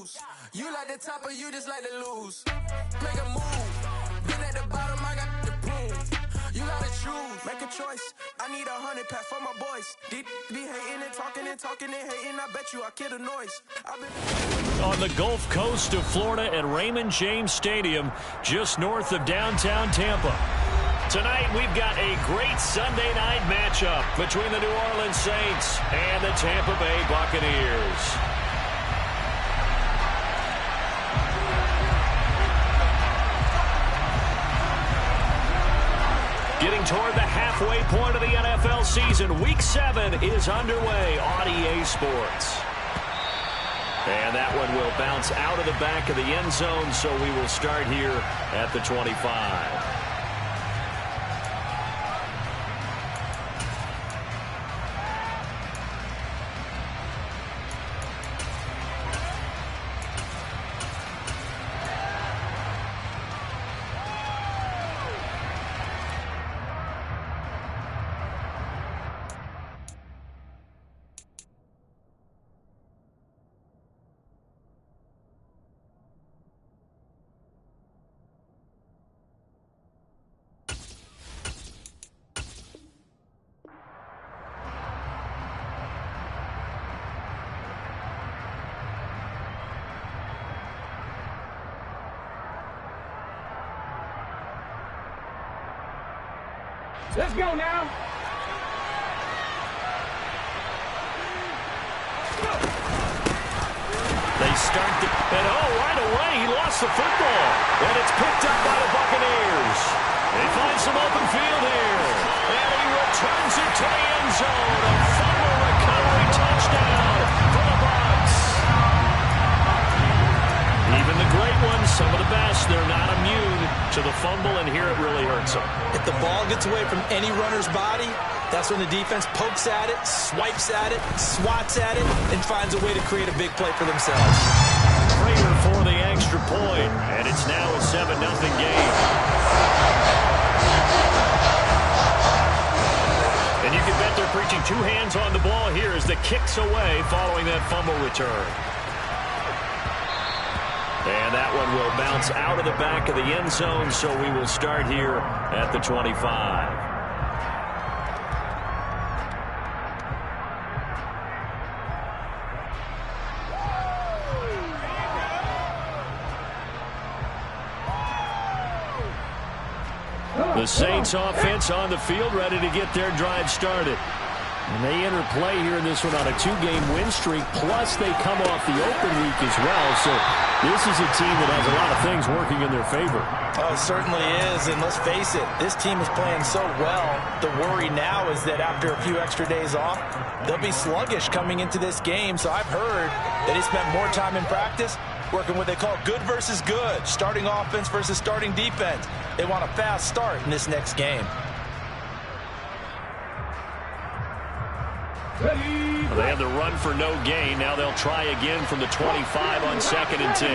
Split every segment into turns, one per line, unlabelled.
juice. You like the top or you just like to lose. Make a move. Been at the bottom, I got the prove. You gotta choose. Make a choice. I need 100 pack for my boys. Be hating and talking and hating. I bet you I kill the noise.
On the Gulf Coast of Florida at Raymond James Stadium, just north of downtown Tampa. Tonight, we've got a great Sunday night matchup between the New Orleans Saints and the Tampa Bay Buccaneers. Getting toward the halfway point of the NFL season, Week 7 is underway on EA Sports. And that one will bounce out of the back of the end zone, so we will start here at the 25.
Let's go now.
They start the... And right away, he lost the football. And it's picked up by the Buccaneers. They find some open field here. And he returns it to the end zone. A fumble recovery touchdown for the Bucs. Even the great ones, some of the best, they're not immune to the fumble, and here it really hurts them.
If the ball gets away from any runner's body, that's when the defense pokes at it, swipes at it, swats at it, and finds a way to create a big play for themselves.
Prater for the extra point, and it's now a 7-0 game. And you can bet they're preaching two hands on the ball here as the kick's away following that fumble return. And that one will bounce out of the back of the end zone, so we will start here at the 25. The Saints offense on the field, ready to get their drive started. And they enter play here in this one on a 2-game win streak, plus they come off the open week as well. So this is a team that has a lot of things working in their favor.
Oh, it certainly is, and let's face it, this team is playing so well. The worry now is that after a few extra days off, they'll be sluggish coming into this game. So I've heard that they spent more time in practice working what they call good versus good, starting offense versus starting defense. They want a fast start in this next game.
They had the run for no gain. Now they'll try again from the 25 on 2nd and 10.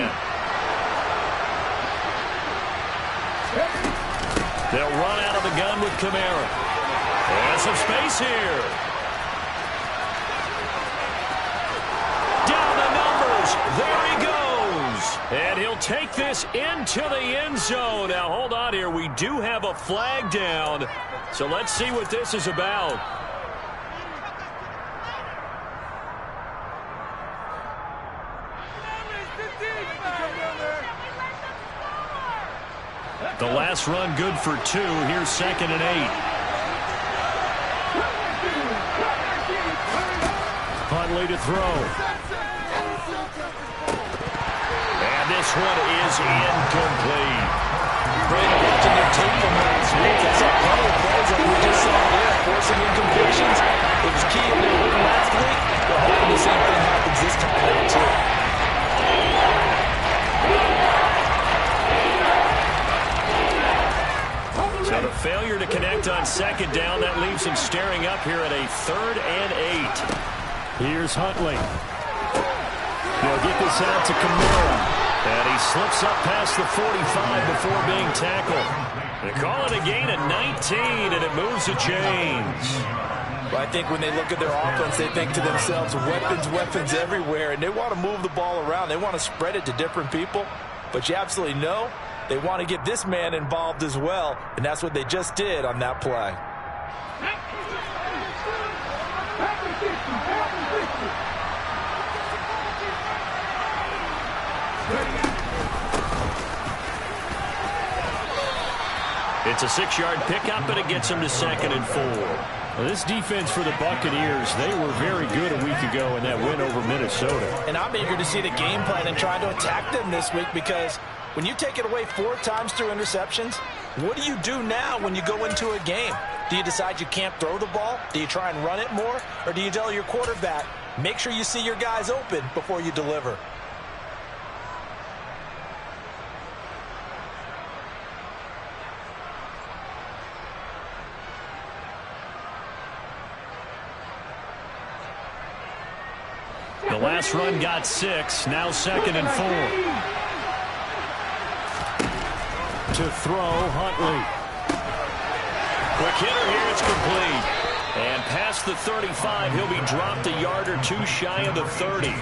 They'll run out of the gun with Kamara. And some space here. Down the numbers. There he goes. And he'll take this into the end zone. Now hold on here. We do have a flag down. So let's see what this is about. The last run good for 2. Here's 2nd and 8. Huntley to throw. And this one is incomplete.
Brady watching their tape from last week. That's a couple of plays like we just saw there, forcing incompletions. It was key in their win last week. We're hoping the same thing happens this time around, too.
So the failure to connect on 2nd down, that leaves him staring up here at a 3rd and 8. Here's Huntley. He'll get this out to Kamara. And he slips up past the 45 before being tackled. They call it a gain of 19, and it moves the chains.
Well, I think when they look at their offense, they think to themselves, weapons, weapons everywhere, and they want to move the ball around. They want to spread it to different people, but you absolutely know they want to get this man involved as well, and that's what they just did on that play.
It's a 6-yard pickup, and it gets them to 2nd and 4.
Well, this defense for the Buccaneers, they were very good a week ago in that win over Minnesota.
And I'm eager to see the game plan and try to attack them this week, because when you take it away 4 times through interceptions, what do you do now when you go into a game? Do you decide you can't throw the ball? Do you try and run it more? Or do you tell your quarterback, make sure you see your guys open before you deliver?
The last run got 6, now 2nd and 4. To throw, Huntley.
Quick hitter here, it's complete. And past the 35, he'll be dropped a yard or 2 shy of the 30.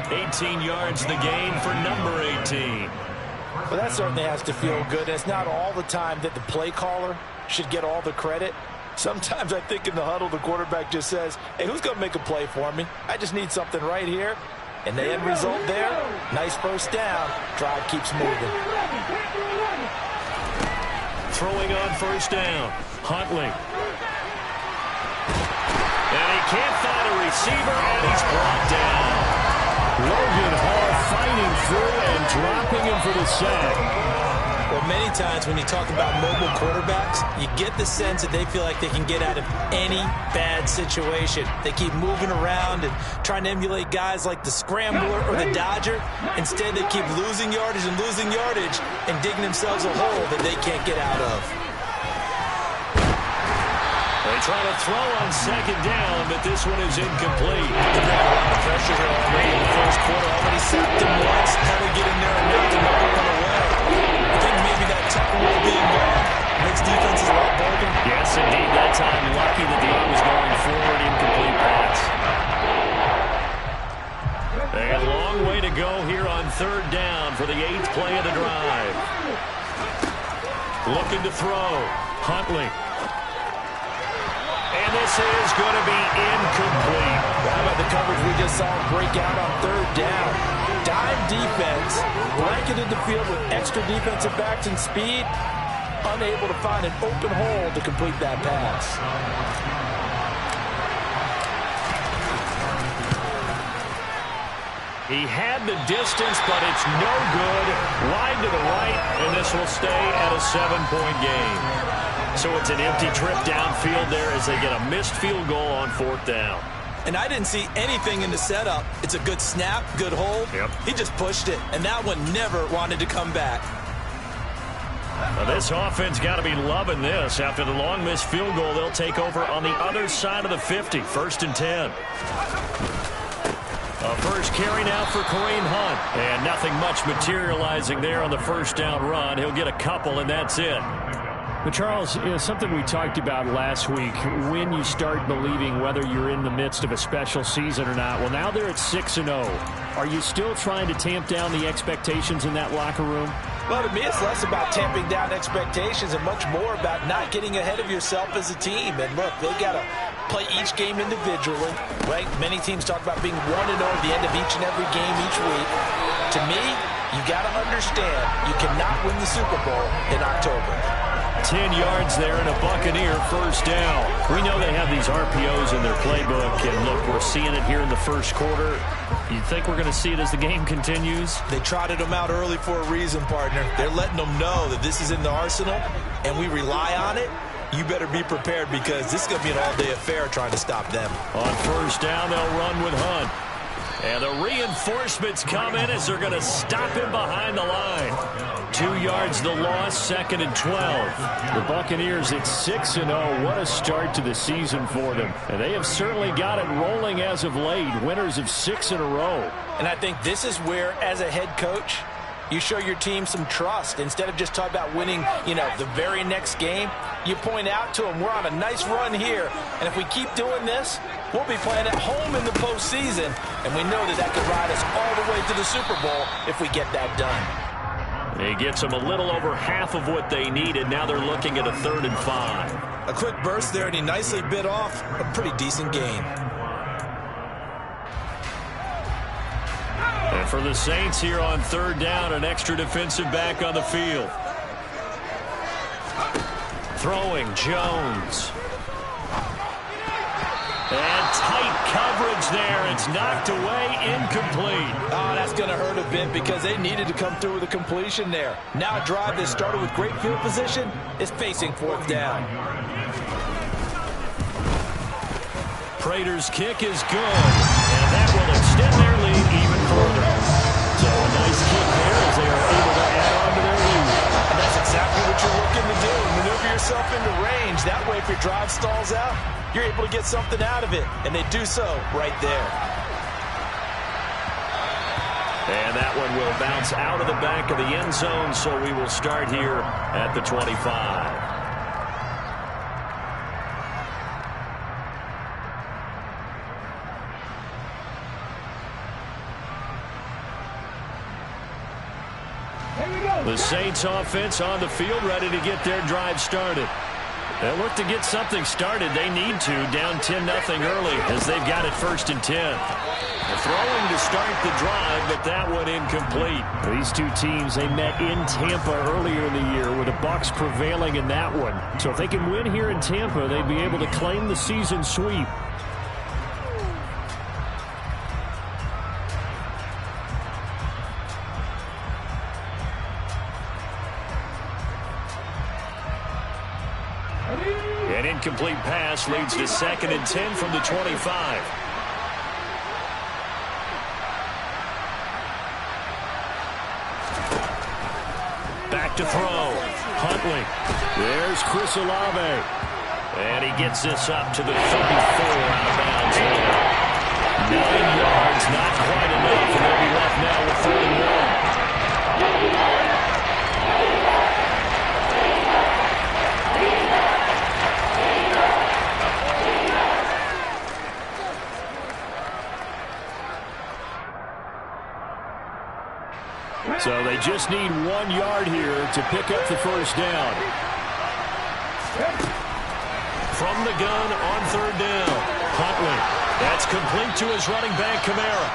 18 yards the gain for number 18.
Well, that certainly has to feel good. And it's not all the time that the play caller should get all the credit. Sometimes I think in the huddle, the quarterback just says, hey, who's going to make a play for me? I just need something right here. And the end result there, nice first down. Drive keeps moving.
Throwing on first down, Huntley. And he can't find a receiver, and he's brought down.
Logan Hall fighting through and dropping him for the sack.
Well, many times when you talk about mobile quarterbacks, you get the sense that they feel like they can get out of any bad situation. They keep moving around and trying to emulate guys like the Scrambler or the Dodger. Instead, they keep losing yardage and digging themselves a hole that they can't get out of.
They try to throw on second down, but this one is incomplete.
They've got a lot of pressure here already in the first quarter. Already sacked them once. Had to get in there and knock another one away. I think maybe that tackle will be involved. Makes defenses a lot bolder.
Yes, indeed. That time, lucky that the arm was going forward. Incomplete pass. A long way to go here on third down for the 8th play of the drive. Looking to throw. Huntley. And this is going to be incomplete.
How about the coverage we just saw break out on third down? Dime defense, blanketed the field with extra defensive backs and speed, unable to find an open hole to complete that pass.
He had the distance, but it's no good. Wide to the right, and this will stay at a 7-point game. So it's an empty trip downfield there as they get a missed field goal on 4th down.
And I didn't see anything in the setup. It's a good snap, good hold.
Yep.
He just pushed it, and that one never wanted to come back.
Now this offense got to be loving this. After the long missed field goal, they'll take over on the other side of the 50, 1st and 10. A first carry now for Kareem Hunt. And nothing much materializing there on the first down run. He'll get a couple, and that's it.
But Charles, something we talked about last week, when you start believing whether you're in the midst of a special season or not. Well, now they're at 6-0. Are you still trying to tamp down the expectations in that locker room?
Well, to me, it's less about tamping down expectations and much more about not getting ahead of yourself as a team. And look, they've got to play each game individually, right? Many teams talk about being 1-0 at the end of each and every game each week. To me, you got to understand you cannot win the Super Bowl in October.
10 yards there and a Buccaneer first down. We know they have these RPOs in their playbook, and look, we're seeing it here in the first quarter. You think we're going to see it as the game continues?
They trotted them out early for a reason, partner. They're letting them know that this is in the arsenal, and we rely on it. You better be prepared because this is going to be an all-day affair trying to stop them.
On first down, they'll run with Hunt. And the reinforcements come in as they're going to stop him behind the line. 2 yards the loss, 2nd and 12.
The Buccaneers at 6-0. What a start to the season for them. And they have certainly got it rolling as of late. Winners of 6 in a row.
And I think this is where, as a head coach, you show your team some trust. Instead of just talking about winning, the very next game, You point out to them, we're on a nice run here, and if we keep doing this, we'll be playing at home in the postseason, and we know that could ride us all the way to the Super Bowl if we get that done.
He gets them a little over half of what they needed. Now they're looking at a 3rd and 5.
A quick burst there, and he nicely bit off a pretty decent gain.
And for the Saints here on 3rd down, an extra defensive back on the field. Throwing Jones. And tight coverage there. It's knocked away, incomplete.
Oh, that's going to hurt a bit because they needed to come through with a completion there. Now a drive that started with great field position is facing 4th down.
Prater's kick is good, and that will extend their lead even further. So a nice kick there as they are able to add on to their lead.
And that's exactly what you're looking to do. Maneuver yourself into range. That way, if your drive stalls out, you're able to get something out of it. And they do so right there.
And that one will bounce out of the back of the end zone, so we will start here at the 25. The Saints offense on the field, ready to get their drive started. They look to get something started. They need to, down 10-0 early as they've got it 1st and 10. They're throwing to start the drive, but that one incomplete. These two teams, they met in Tampa earlier in the year with the Bucs prevailing in that one. So if they can win here in Tampa, they'd be able to claim the season sweep. An incomplete pass leads to 2nd and 10 from the 25. Back to throw. Huntley. There's Chris Olave. And he gets this up to the 34 out of bounds. 9 yards, not quite enough, and they'll be left now with 3rd and 1. So they just need 1 yard here to pick up the 1st down. From the gun on 3rd down. Huntley. That's complete to his running back, Kamara.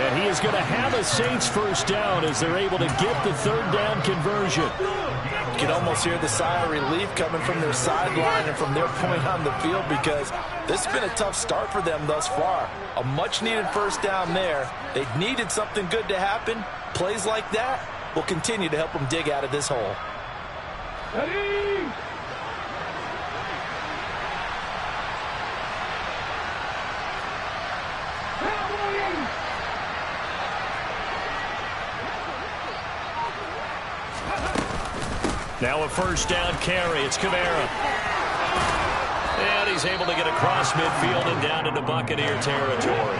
And he is going to have a Saints 1st down as they're able to get the 3rd down conversion.
You can almost hear the sigh of relief coming from their sideline and from their point on the field because this has been a tough start for them thus far. A much-needed 1st down there. They needed something good to happen. Plays like that will continue to help them dig out of this hole.
Now a 1st down carry. It's Kamara. And he's able to get across midfield and down into Buccaneer territory.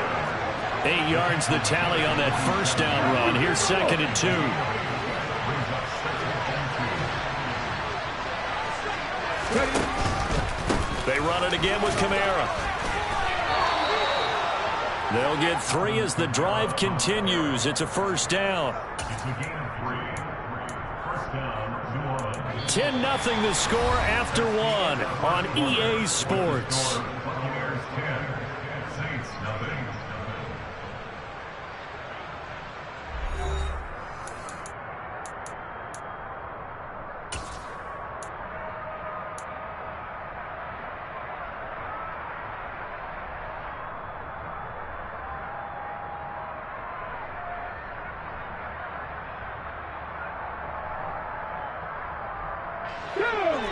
8 yards the tally on that 1st down run. Here's 2nd and 2. They run it again with Kamara. They'll get 3 as the drive continues. It's a 1st down. 10-0 the score after 1 on EA Sports.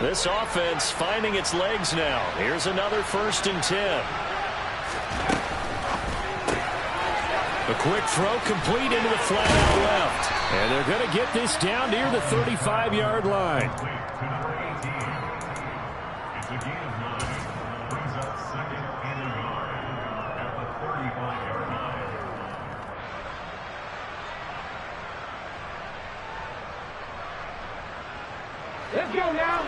This offense finding its legs now. Here's another 1st and 10. A quick throw complete into the flat out left. And they're going to get this down near the 35-yard line.
Let's go now.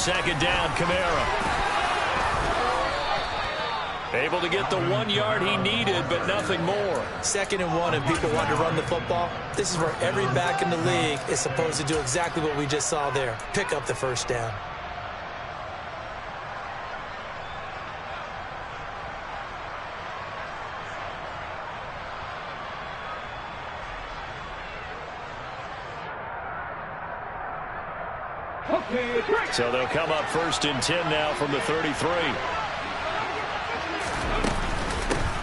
second down, Kamara. Able to get the 1 yard he needed, but nothing more.
2nd and 1, and people want to run the football. This is where every back in the league is supposed to do exactly what we just saw there. Pick up the first down.
So they'll come up 1st and 10 now from the 33.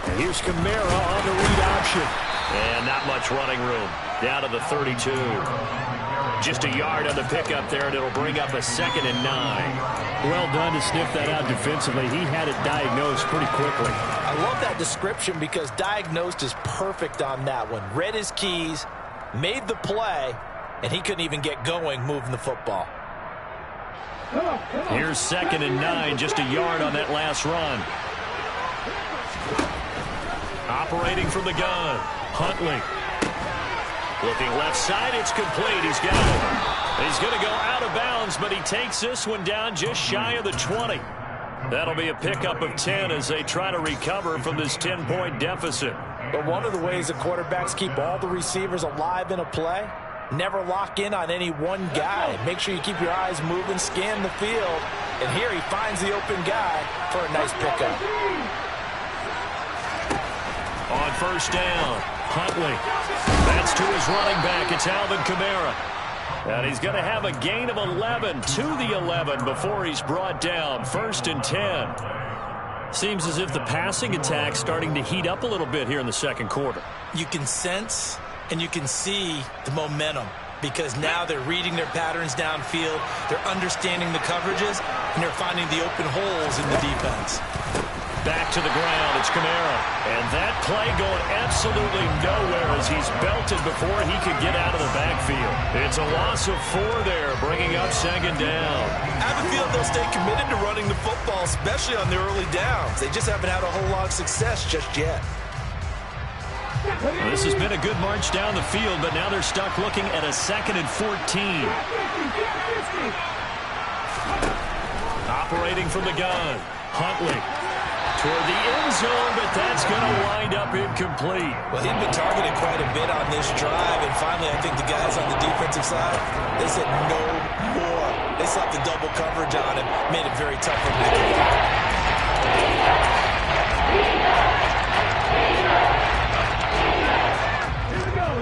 And here's Kamara on the read option. And not much running room. Down to the 32. Just a yard on the pickup there, and it'll bring up a 2nd and 9.
Well done to sniff that out defensively. He had it diagnosed pretty quickly.
I love that description because diagnosed is perfect on that one. Read his keys, made the play, and he couldn't even get going moving the football.
Here's 2nd and 9, just a yard on that last run.
Operating from the gun, Huntley. Looking left side, it's complete. He's got it. He's going to go out of bounds, but he takes this one down just shy of the 20. That'll be a pickup of 10 as they try to recover from this 10-point deficit.
But one of the ways the quarterbacks keep all the receivers alive in a play, never lock in on any one guy. Make sure you keep your eyes moving, scan the field. And here he finds the open guy for a nice pickup.
On 1st down, Huntley. That's to his running back. It's Alvin Kamara. And he's going to have a gain of 11 to the 11 before he's brought down. 1st and 10. Seems as if the passing attack's starting to heat up a little bit here in the 2nd quarter.
You can sense and you can see the momentum because now they're reading their patterns downfield, they're understanding the coverages, and they're finding the open holes in the defense.
Back to the ground, it's Kamara. And that play going absolutely nowhere as he's belted before he could get out of the backfield. It's a loss of 4 there, bringing up 2nd down.
I have a feeling they'll stay committed to running the football, especially on the early downs. They just haven't had a whole lot of success just yet.
Well, this has been a good march down the field, but now they're stuck looking at a 2nd and 14. Operating from the gun, Huntley toward the end zone, but that's going to wind up incomplete.
Well, he'd been targeted quite a bit on this drive, and finally I think the guys on the defensive side, they said no more. They slapped the double coverage on him, made it very tough for him to get out.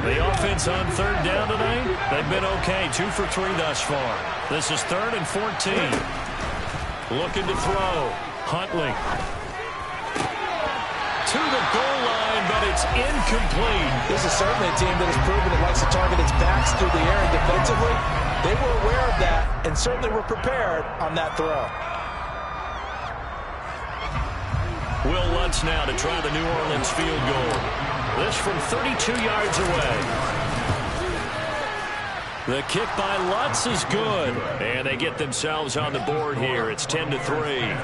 The offense on 3rd down tonight, they've been okay. 2 for 3 thus far. This is 3rd and 14. Looking to throw. Huntley. To the goal line, but it's incomplete.
This is certainly a team that has proven it likes to target its backs through the air, and defensively, they were aware of that and certainly were prepared on that throw.
Will Lutz now to try the New Orleans field goal. This from 32 yards away. The kick by Lutz is good. And they get themselves on the board here. It's 10-3.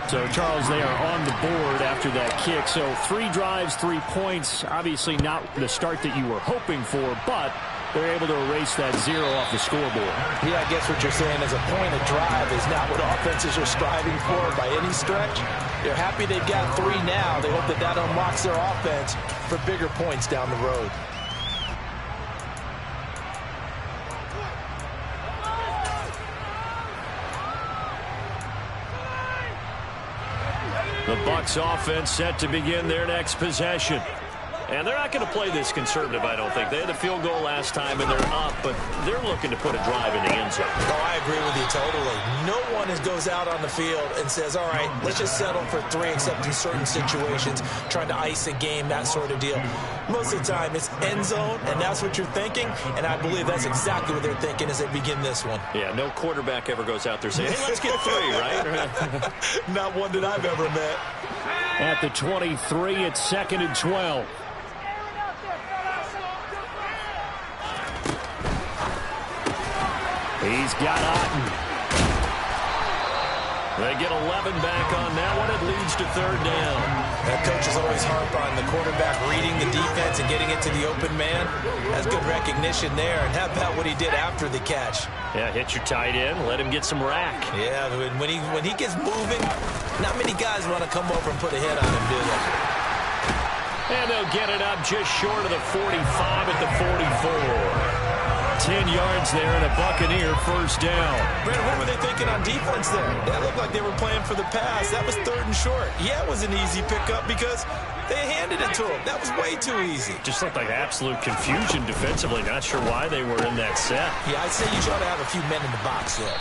So, Charles, they are on the board after that kick. So 3 drives, 3 points. Obviously not the start that you were hoping for, but they're able to erase that 0 off the scoreboard.
Yeah, I guess what you're saying is a point of drive is not what offenses are striving for by any stretch. They're happy they've got 3 now. They hope that that unlocks their offense for bigger points down the road.
The Bucs offense set to begin their next possession. And they're not going to play this conservative, I don't think. They had a field goal last time, and they're up, but they're looking to put a drive in the end zone.
Oh, I agree with you totally. No one goes out on the field and says, all right, let's just settle for 3, except in certain situations, trying to ice a game, that sort of deal. Most of the time, it's end zone, and that's what you're thinking, and I believe that's exactly what they're thinking as they begin this one.
Yeah, no quarterback ever goes out there saying, hey, let's get 3, right?
Not one that I've ever met.
At the 23, it's 2nd and 12. He's got Otten.
They get 11 back on that one. It leads to third down.
That coach is always harp on the quarterback reading the defense and getting it to the open man. Has good recognition there. And how about what he did after the catch?
Yeah, hit your tight end. Let him get some rack.
Yeah, when he gets moving, not many guys want to come over and put a hit on him, do they?
And they'll get it up just short of the 45 at the 44. 10 yards there and a Buccaneer first down.
Brandon, what were they thinking on defense there? That looked like they were playing for the pass. That was third and short. Yeah, it was an easy pickup because they handed it to him. That was way too easy.
Just looked like absolute confusion defensively. Not sure why they were in that set.
Yeah, I'd say you ought to have a few men in the box there.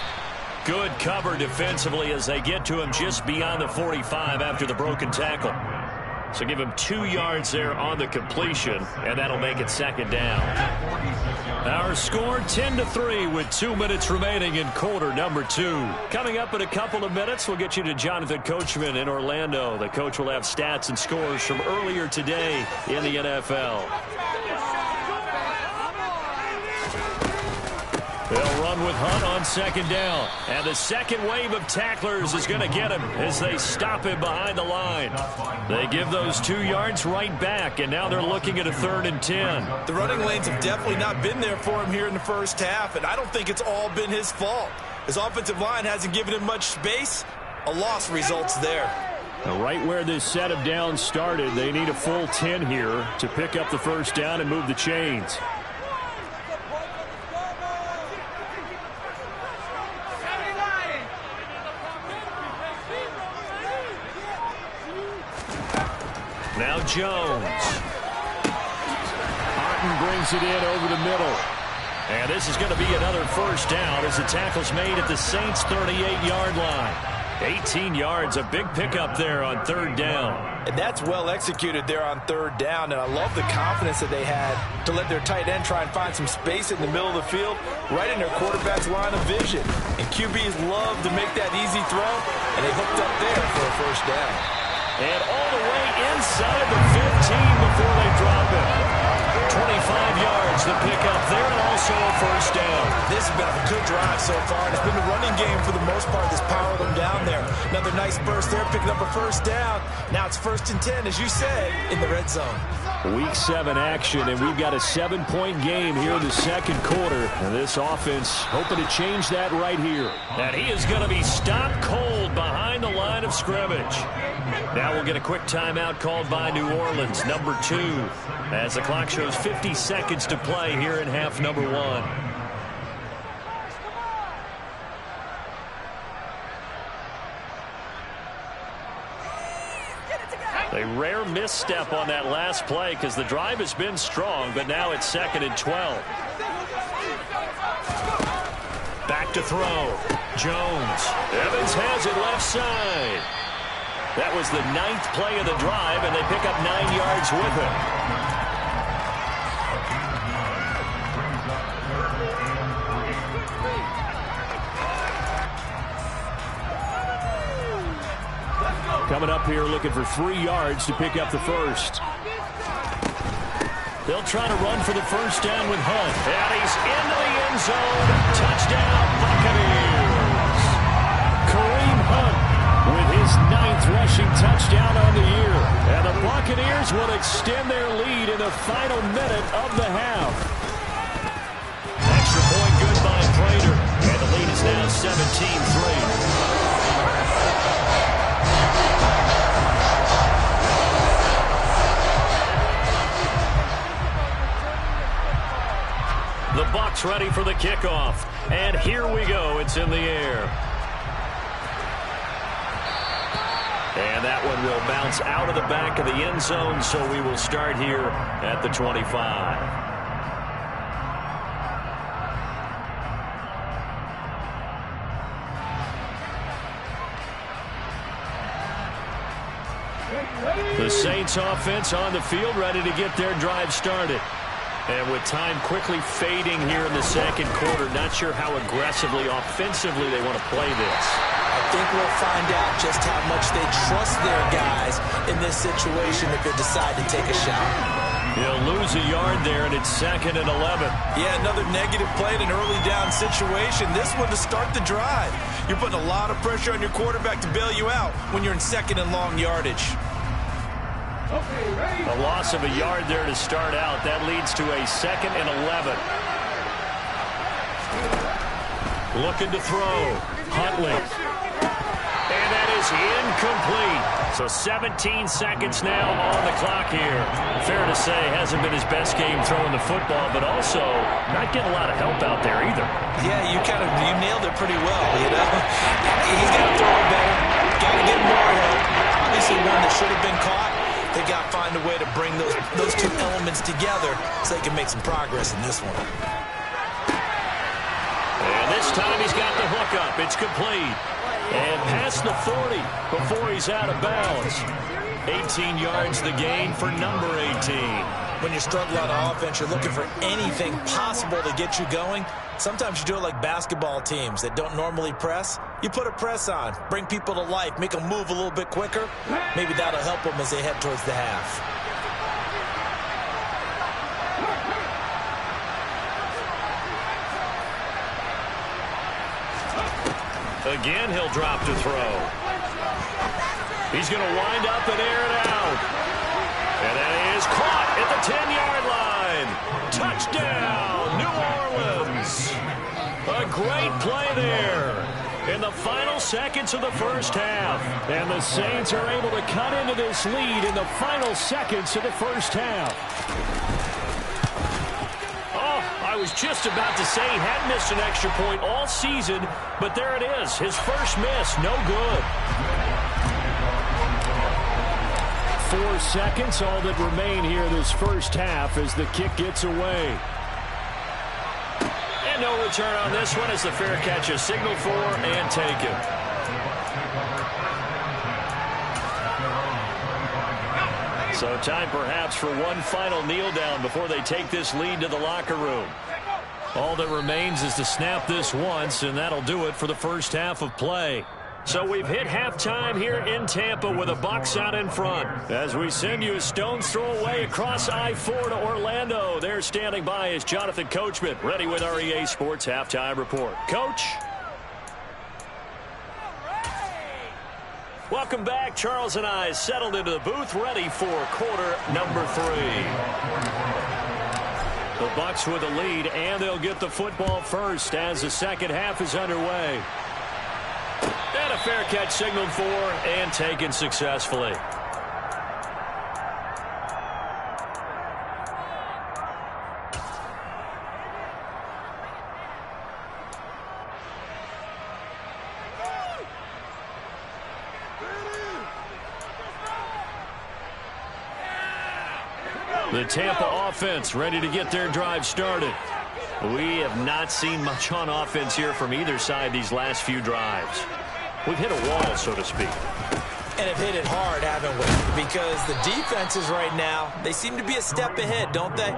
Good cover defensively as they get to him just beyond the 45 after the broken tackle. So give him 2 yards there on the completion, and that'll make it second down. Our score 10-3 with 2 minutes remaining in quarter number 2. Coming up in a couple of minutes, we'll get you to Jonathan Coachman in Orlando. The coach will have stats and scores from earlier today in the NFL. They'll run with Hunt on second down. And the second wave of tacklers is going to get him as they stop him behind the line. They give those 2 yards right back, and now they're looking at a 3rd and 10.
The running lanes have definitely not been there for him here in the first half, and I don't think it's all been his fault. His offensive line hasn't given him much space. A loss results there.
Now, right where this set of downs started, they need a full 10 here to pick up the first down and move the chains.
Now Jones.
Martin brings it in over the middle.
And this is going to be another first down as the tackle's made at the Saints' 38-yard line. 18 yards, a big pickup there on third down.
And that's well executed there on third down, and I love the confidence that they had to let their tight end try and find some space in the middle of the field, right in their quarterback's line of vision. And QBs love to make that easy throw, and they hooked up there for a first down.
And all the way inside the 15 before they drop it. 25 yards to pick up there, and also a first down.
This has been a good drive so far, and it's been the running game for the most part that's powered them down there. Another nice burst there, picking up a first down. Now it's 1st and 10, as you said, in the red zone.
Week 7 action, and we've got a 7-point game here in the second quarter. And this offense hoping to change that right here.
And he is going to be stopped cold behind the line of scrimmage. Now we'll get a quick timeout called by New Orleans, number 2, as the clock shows 50 seconds to play here in half number 1. A rare misstep on that last play because the drive has been strong, but now it's 2nd and 12. Back to throw. Jones. Evans has it left side. That was the 9th play of the drive, and they pick up 9 yards with it.
Coming up here looking for 3 yards to pick up the first.
They'll try to run for the first down with Hunt. And he's into the end zone. Touchdown, Buccaneers.
Kareem Hunt with his 9th rushing touchdown on the year. And the Buccaneers will extend their lead in the final minute of the half.
Extra point good by Prater. And the lead is now 17-3. The Bucs ready for the kickoff. And here we go. It's in the air. And that one will bounce out of the back of the end zone, so we will start here at the 25. The Saints offense on the field, ready to get their drive started. And with time quickly fading here in the second quarter, not sure how aggressively, offensively they want to play this.
I think we'll find out just how much they trust their guys in this situation if they decide to take a shot.
He'll lose a yard there, and it's 2nd and 11.
Yeah, another negative play in an early down situation. This one to start the drive. You're putting a lot of pressure on your quarterback to bail you out when you're in 2nd and long yardage.
A loss of a yard there to start out. That leads to a 2nd and 11. Looking to throw. Huntley. And that is incomplete. So 17 seconds now on the clock here. Fair to say, hasn't been his best game throwing the football, but also not getting a lot of help out there either.
Yeah, you nailed it pretty well, you know. He's got to throw it better. Got to get more help. Obviously one that should have been caught. They got to find a way to bring those two elements together so they can make some progress in this one.
And this time he's got the hook up. It's complete. And past the 40 before he's out of bounds. 18 yards the gain for number 18.
When you struggle on offense, you're looking for anything possible to get you going. Sometimes you do it like basketball teams that don't normally press. You put a press on, bring people to life, make them move a little bit quicker. Maybe that'll help them as they head towards the half.
Again, he'll drop to throw. He's going to wind up and air it out. And that is caught at the 10-yard line. Touchdown, New Orleans. A great play there in the final seconds of the first half. And the Saints are able to cut into this lead in the final seconds of the first half. I was just about to say he hadn't missed an extra point all season, but there it is. His first miss, no good. 4 seconds, all that remain here this first half as the kick gets away. And no return on this one as the fair catch is signaled for and taken. So time perhaps for one final kneel down before they take this lead to the locker room. All that remains is to snap this once, and that'll do it for the first half of play. So we've hit halftime here in Tampa with the Bucs out in front. As we send you a stone's throw away across I-4 to Orlando. There standing by is Jonathan Coachman, ready with our EA Sports Halftime Report. Coach? Welcome back. Charles and I settled into the booth, ready for quarter number 3. The Bucs with a lead, and they'll get the football first as the second half is underway. And a fair catch signaled for and taken successfully. The Tampa offense ready to get their drive started. We have not seen much on offense here from either side these last few drives. We've hit a wall, so to speak.
And have hit it hard, haven't we? Because the defenses right now, they seem to be a step ahead, don't they?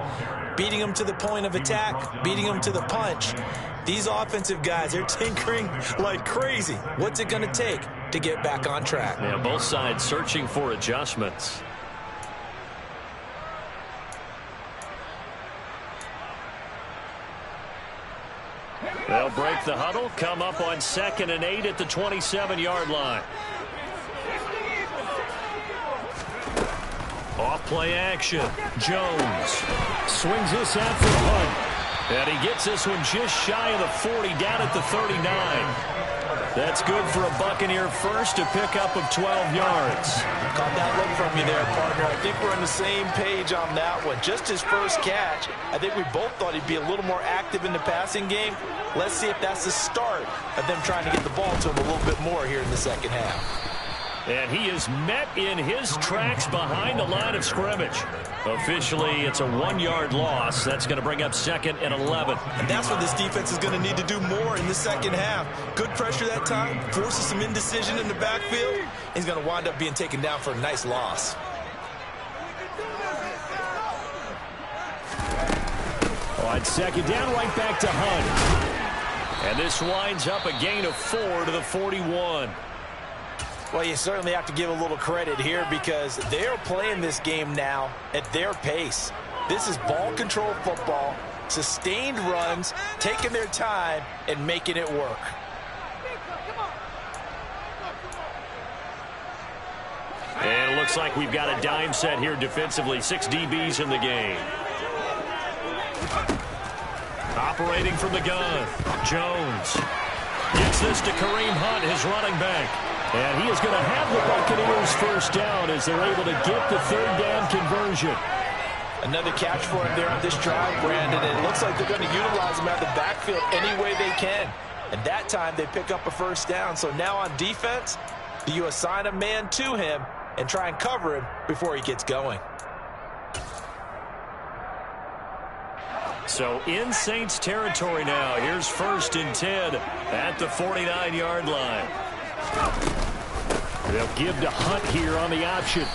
Beating them to the point of attack, beating them to the punch. These offensive guys, they're tinkering like crazy. What's it going to take to get back on track?
Yeah, both sides searching for adjustments. They'll break the huddle, come up on 2nd and 8 at the 27-yard line. Off play action. Jones swings this out for a punt. And he gets this one just shy of the 40, down at the 39. That's good for a Buccaneer first, to pick up of 12 yards.
Caught that look from you there, partner. I think we're on the same page on that one. Just his first catch. I think we both thought he'd be a little more active in the passing game. Let's see if that's the start of them trying to get the ball to him a little bit more here in the second half.
And he is met in his tracks behind the line of scrimmage. Officially, it's a 1-yard loss. That's going to bring up 2nd and 11.
And that's what this defense is going to need to do more in the second half. Good pressure that time, forces some indecision in the backfield. He's going to wind up being taken down for a nice loss.
On 2nd down, right back to Hunt. And this winds up a gain of 4 to the 41.
Well, you certainly have to give a little credit here because they're playing this game now at their pace. This is ball control football, sustained runs, taking their time, and making it work.
And it looks like we've got a dime set here defensively. 6 DBs in the game. Operating from the gun, Jones gets this to Kareem Hunt, his running back. And he is going to have the Buccaneers first down as they're able to get the third down conversion.
Another catch for him there on this drive, Brandon. And it looks like they're going to utilize him out of the backfield any way they can. And that time they pick up a first down. So now on defense, do you assign a man to him and try and cover him before he gets going?
So in Saints territory now. Here's 1st and 10 at the 49-yard line. They'll give to Hunt here on the option.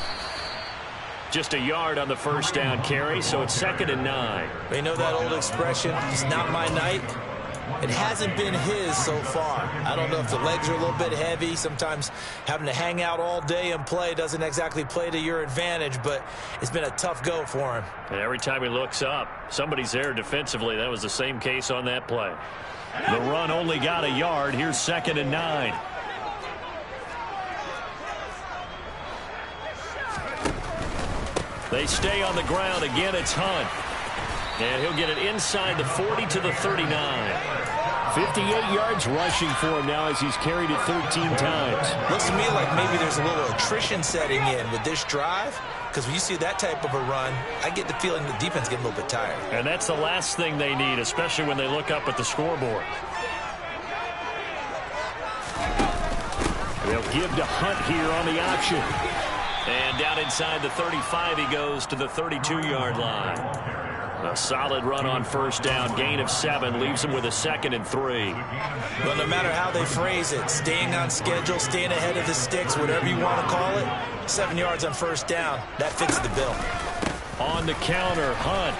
Just a yard on the first down carry, so it's 2nd and 9.
They know that old expression, it's not my night. It hasn't been his so far. I don't know if the legs are a little bit heavy. Sometimes having to hang out all day and play doesn't exactly play to your advantage, but it's been a tough go for him.
And every time he looks up, somebody's there defensively. That was the same case on that play. The run only got a yard. Here's 2nd and 9. They stay on the ground. Again, it's Hunt. And he'll get it inside the 40 to the 39. 58 yards rushing for him now as he's carried it 13 times.
Looks to me like maybe there's a little attrition setting in with this drive, because when you see that type of a run, I get the feeling the defense getting a little bit tired.
And that's the last thing they need, especially when they look up at the scoreboard. They'll give to Hunt here on the option. And down inside the 35 he goes to the 32-yard line. A solid run on first down. Gain of 7 leaves him with a 2nd and 3.
Well, no matter how they phrase it, staying on schedule, staying ahead of the sticks, whatever you want to call it, 7 yards on first down, that fits the bill.
On the counter, Hunt.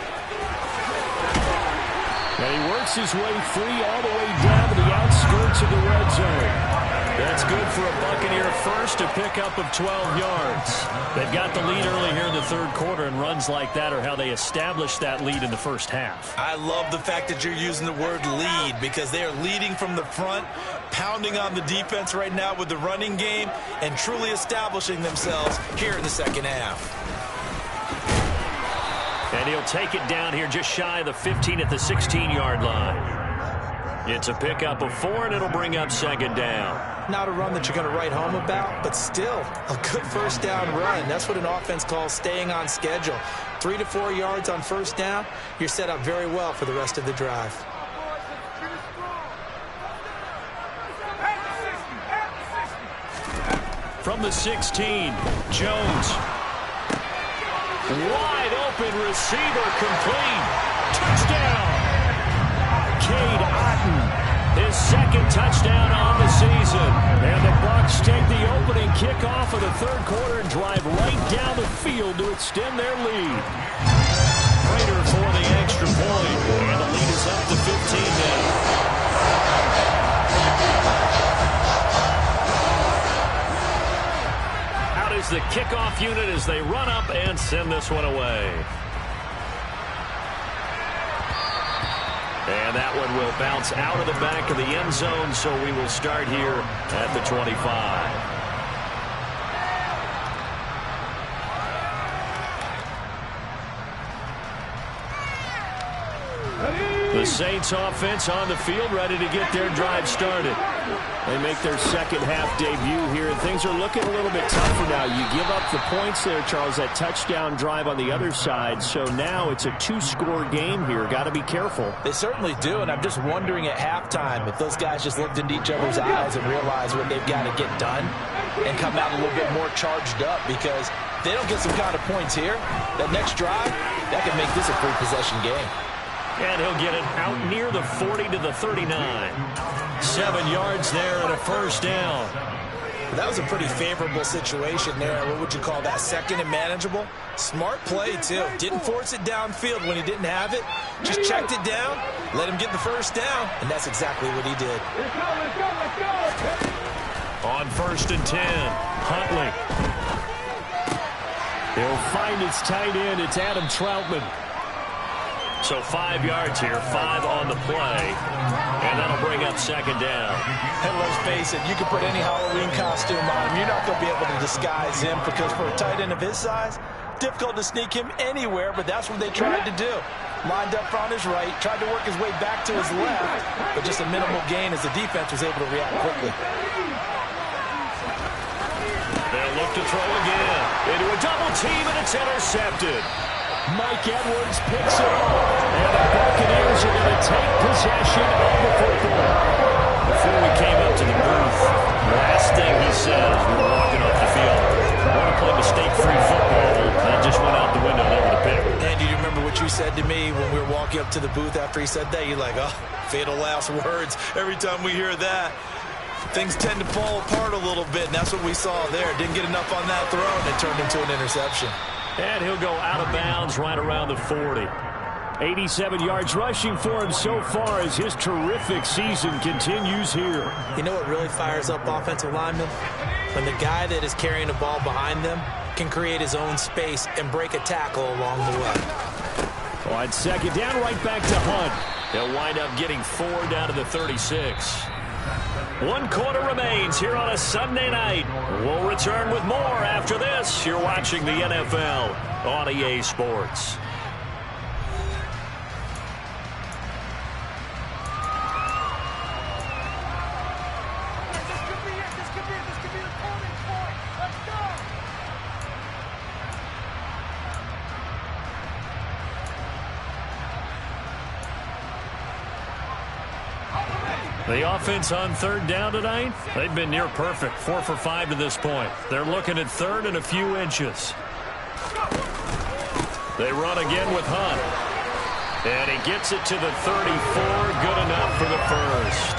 And he works his way free all the way down to the outskirts of the red zone. That's good for a Buccaneer first, a pickup of 12 yards. They've got the lead early here in the third quarter, and runs like that are how they establish that lead in the first half.
I love the fact that you're using the word lead, because they are leading from the front, pounding on the defense right now with the running game, and truly establishing themselves here in the second half.
And he'll take it down here just shy of the 15 at the 16-yard line. It's a pickup of 4, and it'll bring up 2nd down.
Not a run that you're going to write home about, but still a good first down run. That's what an offense calls staying on schedule. 3 to 4 yards on first down, you're set up very well for the rest of the drive.
From the 16, Jones. Wide open receiver, complete. Touchdown. Cade Otton, his 2nd touchdown on the season. And the Bucs take the opening kickoff of the third quarter and drive right down the field to extend their lead. Prater for the extra point. And the lead is up to 15 now. Out is the kickoff unit as they run up and send this one away. And that one will bounce out of the back of the end zone, so we will start here at the 25. The Saints offense on the field, ready to get their drive started. They make their second half debut here, and things are looking a little bit tougher now. You give up the points there, Charles, that touchdown drive on the other side. So now it's a 2-score game here. Got to be careful.
They certainly do, and I'm just wondering at halftime if those guys just looked into each other's eyes and realized what they've got to get done and come out a little bit more charged up, because if they don't get some kind of points here, that next drive, that can make this a free possession game.
And he'll get it out near the 40 to the 39. 7 yards there and a first down.
That was a pretty favorable situation there. What would you call that? 2nd and manageable? Smart play, too. Didn't force it downfield when he didn't have it. Just checked it down, let him get the first down, and that's exactly what he did.
Let's go.
On 1st and 10, Huntley. He'll find his tight end. It's Adam Troutman. So 5 yards here, 5 on the play. And that'll bring up second down.
And let's face it, you can put any Halloween costume on him. You're not going to be able to disguise him because for a tight end of his size, difficult to sneak him anywhere, but that's what they tried to do. Lined up on his right, tried to work his way back to his left, but just a minimal gain as the defense was able to react quickly.
They'll look to throw again. Into a double team, and it's intercepted. Mike Edwards picks it up, and the Buccaneers are going to take possession of the football. Before we came up to the booth, last thing he said as we were walking off the field, I want to play mistake-free football. That just went out the window there with a pick.
And do you remember what you said to me when we were walking up to the booth after he said that? You're like, oh, fatal last words. Every time we hear that, things tend to fall apart a little bit, and that's what we saw there. Didn't get enough on that throw, and it turned into an interception.
And he'll go out of bounds right around the 40. 87 yards rushing for him so far as his terrific season continues here.
You know what really fires up offensive linemen? When the guy that is carrying the ball behind them can create his own space and break a tackle along the way.
On second down, right back to Hunt. They'll wind up getting 4 down to the 36. 1 quarter remains here on a Sunday night. We'll return with more after this. You're watching the NFL on EA Sports. The offense on third down tonight, they've been near perfect. 4 for 5 to this point. They're looking at third and a few inches. They run again with Hunt. And he gets it to the 34. Good enough for the first.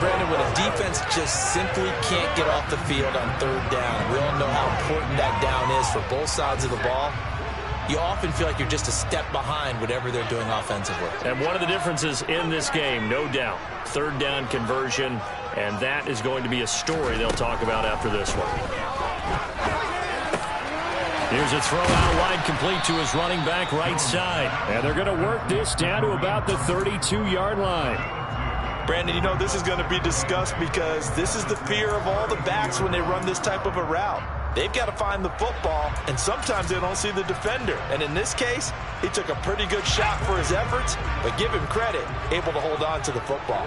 Brandon, when a defense just simply can't get off the field on third down, we all know how important that down is for both sides of the ball. You often feel like you're just a step behind whatever they're doing offensively.
And one of the differences in this game, no doubt, third down conversion, and that is going to be a story they'll talk about after this one. Here's a throw out wide, complete to his running back right side. And they're going to work this down to about the 32-yard line.
Brandon, you know this is going to be discussed because this is the fear of all the backs when they run this type of a route. They've got to find the football, and sometimes they don't see the defender. And in this case, he took a pretty good shot for his efforts, but give him credit, able to hold on to the football.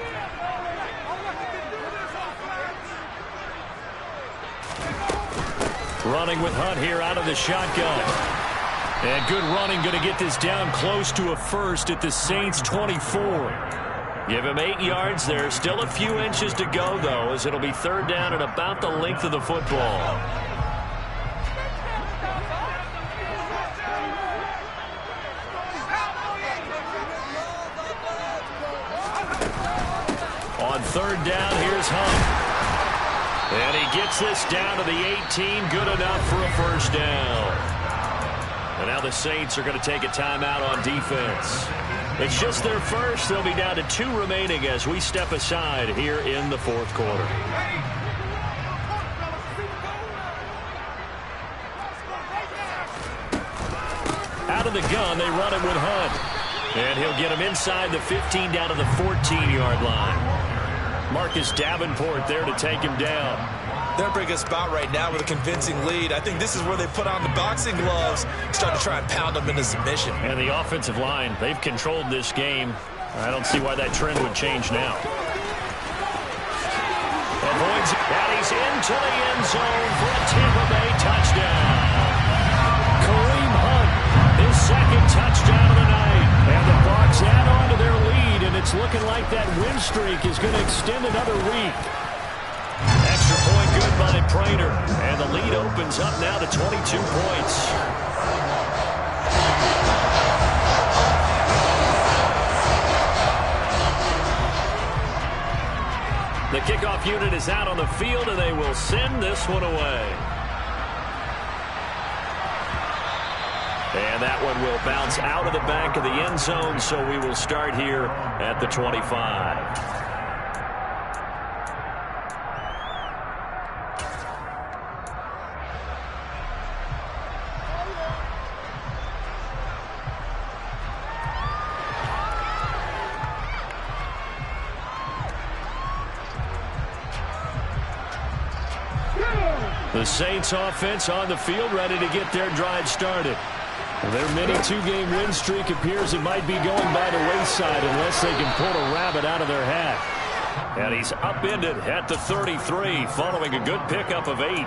Running with Hunt here out of the shotgun. And good running, going to get this down close to a first at the Saints' 24. Give him 8 yards there. Still a few inches to go, though, as it'll be third down at about the length of the football. On third down, here's Hunt. And he gets this down to the 18. Good enough for a first down. And now the Saints are going to take a timeout on defense. It's just their first. They'll be down to 2 remaining as we step aside here in the fourth quarter. Out of the gun, they run it with Hunt. And he'll get him inside the 15 down to the 14-yard line. Marcus Davenport there to take him down.
They're in a pretty good spot right now with a convincing lead. I think this is where they put on the boxing gloves, start to try and pound them into submission.
And the offensive line, they've controlled this game. I don't see why that trend would change now. Avoids it, and he's into the end zone for a Tampa Bay touchdown. Kareem Hunt, his second touchdown of the night. And the Bucs add on to their lead, and it's looking like that win streak is going to extend another week. Extra point good by Prater, and the lead opens up now to 22 points. The kickoff unit is out on the field, and they will send this one away. And that one will bounce out of the back of the end zone, so we will start here at the 25. Saints offense on the field, ready to get their drive started. Their mini two-game win streak appears it might be going by the wayside unless they can pull a rabbit out of their hat. And he's upended at the 33 following a good pickup of 8.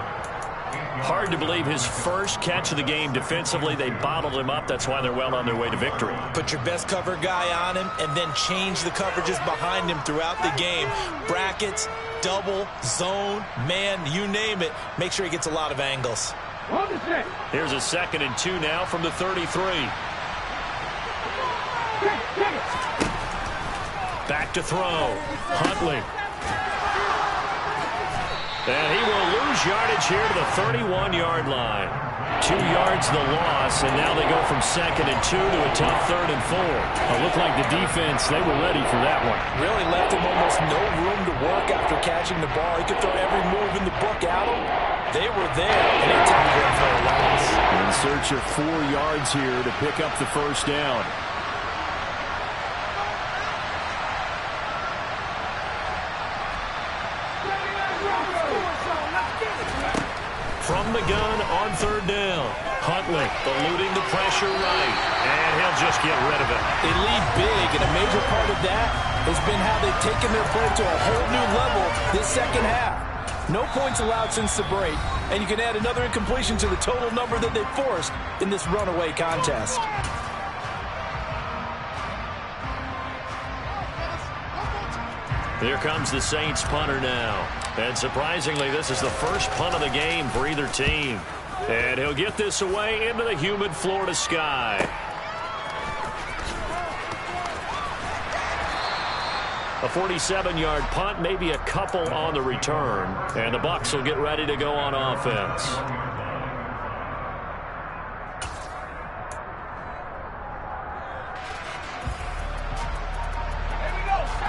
Hard to believe his first catch of the game defensively. They bottled him up. That's why they're well on their way to victory.
Put your best cover guy on him and then change the coverages behind him throughout the game. Brackets, double, zone, man, you name it. Make sure he gets a lot of angles.
Here's a 2nd and 2 now from the 33. Back to throw. Huntley. And he will lose yardage here to the 31-yard line. 2 yards the loss, and now they go from 2nd and 2 to a tough 3rd and 4. It looked like the defense, they were ready for that one.
Really left him almost no room to work after catching the ball. He could throw every move in the book at him. They were there, and they tackled him for a loss.
In search of 4 yards here to pick up the first down. From the gun on 3rd down. Huntley eluding the pressure right. And he'll just get rid of it.
They lead big, and a major part of that has been how they've taken their play to a whole new level this second half. No points allowed since the break, and you can add another incompletion to the total number that they forced in this runaway contest.
Here comes the Saints punter now. And surprisingly, this is the first punt of the game for either team. And he'll get this away into the humid Florida sky. A 47-yard punt, maybe a couple on the return. And the Bucs will get ready to go on offense.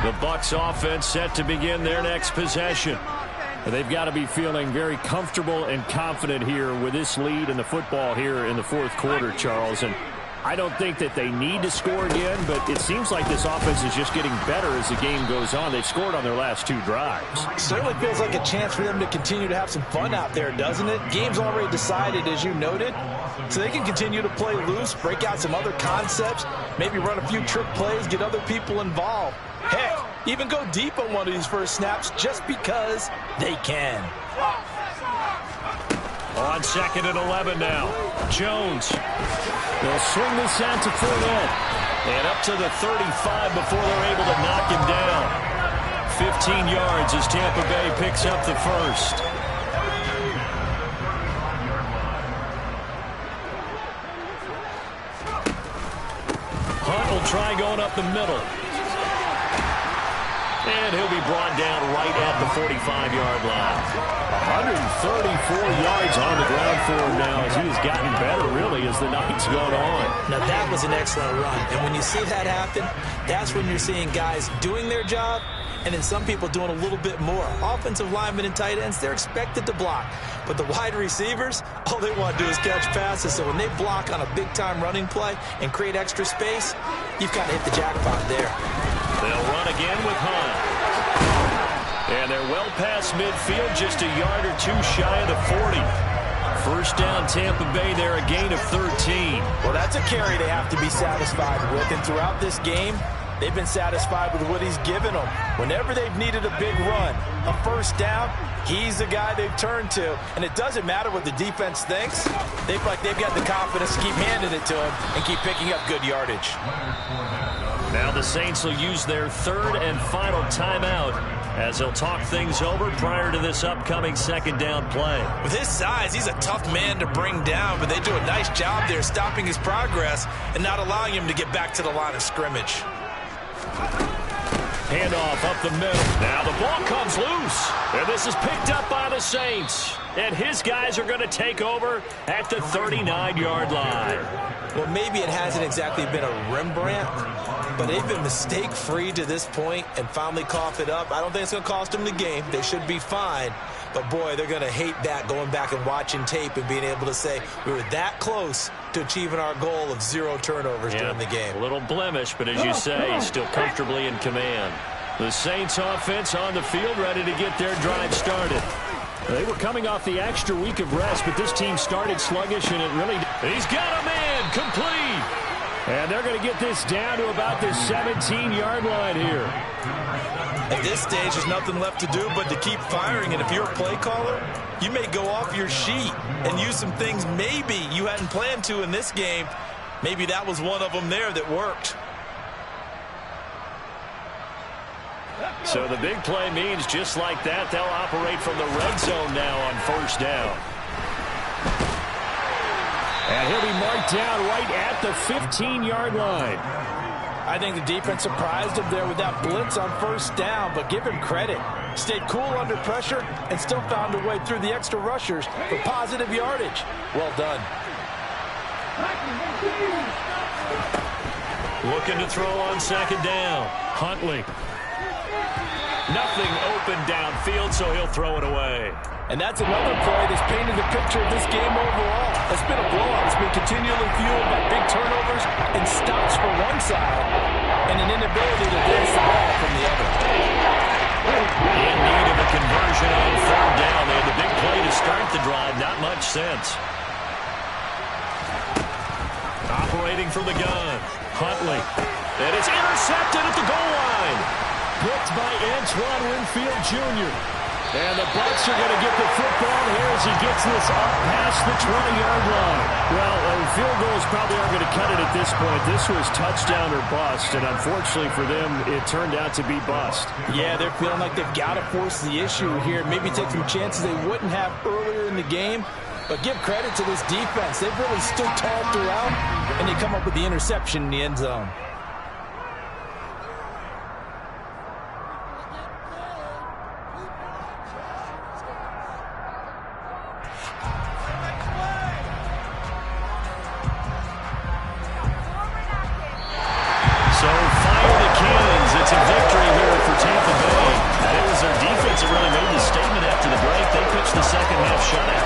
The Bucs offense set to begin their next possession. They've got to be feeling very comfortable and confident here with this lead in the football here in the 4th quarter, Charles. And I don't think that they need to score again, but it seems like this offense is just getting better as the game goes on. They've scored on their last 2 drives.
Certainly feels like a chance for them to continue to have some fun out there, doesn't it? Game's already decided, as you noted, so they can continue to play loose, break out some other concepts, maybe run a few trick plays, get other people involved. Heck, even go deep on one of these first snaps just because they can.
On 2nd and 11 now. Jones. They'll swing this out to Fournette. And up to the 35 before they're able to knock him down. 15 yards as Tampa Bay picks up the first. Hunt will try going up the middle. And he'll be brought down right at the 45-yard line. 134 yards on the ground for him now as he has gotten better, really, as the night's gone on.
Now, that was an excellent run. And when you see that happen, that's when you're seeing guys doing their job and then some people doing a little bit more. Offensive linemen and tight ends, they're expected to block. But the wide receivers, all they want to do is catch passes. So when they block on a big-time running play and create extra space, you've got to hit the jackpot there.
They'll run again with Hunt. And they're well past midfield, just a yard or 2 shy of the 40. First down, Tampa Bay there, a gain of 13.
Well, that's a carry they have to be satisfied with. And throughout this game, they've been satisfied with what he's given them. Whenever they've needed a big run, a first down, he's the guy they've turned to. And it doesn't matter what the defense thinks. They feel like they've got the confidence to keep handing it to him and keep picking up good yardage.
Now the Saints will use their 3rd and final timeout as they'll talk things over prior to this upcoming 2nd down play.
With his size, he's a tough man to bring down, but they do a nice job there stopping his progress and not allowing him to get back to the line of scrimmage.
Handoff up the middle. Now the ball comes loose. And this is picked up by the Saints. And his guys are going to take over at the 39-yard line.
Well, maybe it hasn't exactly been a Rembrandt, but they've been mistake-free to this point and finally cough it up. I don't think it's going to cost them the game. They should be fine. But, boy, they're going to hate that, going back and watching tape and being able to say we were that close to achieving our goal of 0 turnovers during the game.
A little blemish, but as you say, still comfortably in command. The Saints offense on the field ready to get their drive started. They were coming off the extra week of rest, but this team started sluggish, and it really... He's got a man, complete. And they're going to get this down to about the 17-yard line here.
At this stage, there's nothing left to do but to keep firing. And if you're a play caller, you may go off your sheet and use some things maybe you hadn't planned to in this game. Maybe that was one of them there that worked.
So the big play means just like that, they'll operate from the red zone now on first down. And he'll be marked down right at the 15-yard line.
I think the defense surprised him there with that blitz on first down, but give him credit. Stayed cool under pressure and still found a way through the extra rushers for positive yardage. Well done.
Looking to throw on second down. Huntley. Nothing open downfield, so he'll throw it away.
And that's another play that's painted the picture of this game overall. It's been a blowout. It's been continually fueled by big turnovers and stops for one side and an inability to advance the ball from the other.
In need of a conversion on third down. They had the big play to start the drive. Not much sense. Operating from the gun. Huntley. And it's intercepted at the goal line. Picked by Antoine Winfield Jr. And the Bucs are going to get the football here as he gets this up past the 20-yard line. Well, field goals probably aren't going to cut it at this point. This was touchdown or bust, and unfortunately for them, it turned out to be bust.
Yeah, they're feeling like they've got to force the issue here. Maybe take some chances they wouldn't have earlier in the game. But give credit to this defense. They've really stood tall throughout, and they come up with the interception in the end zone.
Shut out.